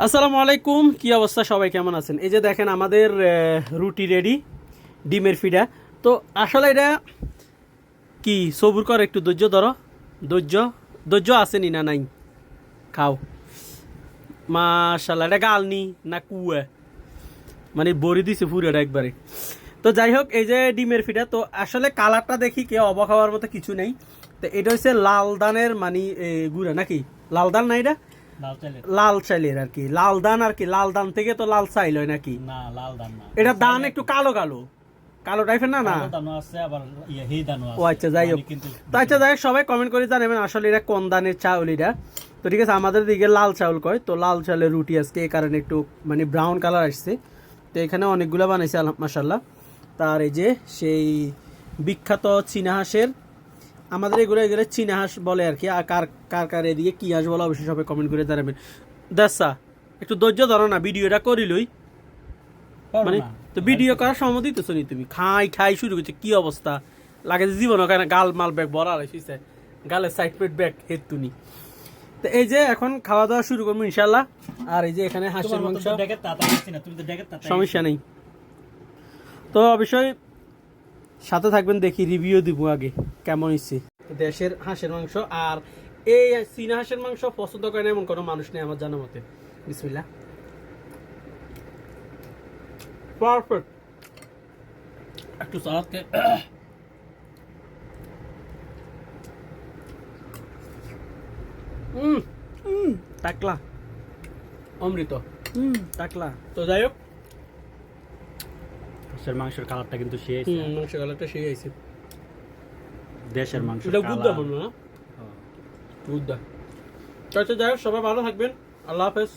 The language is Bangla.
আসসালামু আলাইকুম, কি অবস্থা? সবাই কেমন আছেন? এই যে দেখেন আমাদের রুটি রেডি, ডিমের ফিডা। তো আসলে এটা কি সবুর কর, একটু ধৈর্য ধরো। ধৈর্য ধৈর্য আসেনি না নাই? খাও। মাশাল্লাহ, এটা গালনি না কুয়া, মানে বড়ি দিছে পুরোটা একবারে। তো যাই হোক, এই যে ডিমের ফিডা, তো আসলে কালারটা দেখি কেউ অবাক হওয়ার মতো কিছু নেই। তো এটা হচ্ছে লাল দানের মানে গুঁড়া নাকি? লাল দান না এটা? লাল চাইলের আর কি, লাল দান আর কি, লাল দান থেকে তো লাল চাইল হয় নাকি? না, লাল দান না, এটা দান একটু কালো কালো কালো টাইপের না না? কালো দানও আছে, আবার হে দানও ও আছে। আচ্ছা, যাই হোক। মানে কিন্তু তো আচ্ছা, যাই হোক, সবাই কমেন্ট করে জানাবেন আসলে এটা কোন দানের চাউল এটা। তো ঠিক আছে, আমাদের দিকে লাল চাউল কয়, তো লাল চাউলের রুটি আজকে এই কারণে একটু মানে ব্রাউন কালার আসছে। তো এখানে অনেকগুলো বানাইছে মাশাল্লাহ। তার এই যে সেই বিখ্যাত চীনা হাঁসের, আমাদের এগুলো চীনা হাঁস বলে আর কি। আর কার কার কার এদিকে কি হাঁস বলে অবশ্যই সবাই কমেন্ট করে জানাবেন। দাসা একটু ধৈর্য ধরো না, ভিডিওটা করিলই পারবো মানে। না। তো ভিডিও করার সময় দিতেছ নি তুমি? খাই খাই শুরু করছে, কি অবস্থা লাগে জীবন, ওখানে গাল মাল ব্যাগ ভরা রয়েছে, গালের সাইড পেট ব্যাগ হেতুনি। তো এই যে এখন খাওয়া দাওয়া শুরু করবো ইনশাল্লাহ। আর এই যে এখানে হাঁসের তোমার মতো মাংস, তো ডেকের তাতা দিচ্ছি না, তুমি তো ডেকের তাতা সমস্যা নেই। তো অবশ্যই সাথে থাকবেন, দেখি রিভিউ দিব আগে কেমন হচ্ছে। দেশের হাঁসের মাংস, আর এই চীনা হাঁসের মাংস পছন্দ করে না এমন কোনো মানুষ নেই আমার জানার মতে। বিসমিল্লাহ। পারফেক্ট। একটু সালাদ কে টাকলা অমৃত, টাকলা। তো যাই হোক, হাঁসের মাংসের কালারটা কিন্তু শেষ। মাংস কালারটা সেই আইছে। দেশের মাংস এটা গুদ্দা মনে না? গুদ্দা। তো আচ্ছা, যাই হোক, সবাই ভালো থাকবেন। আল্লাহ হাফেজ।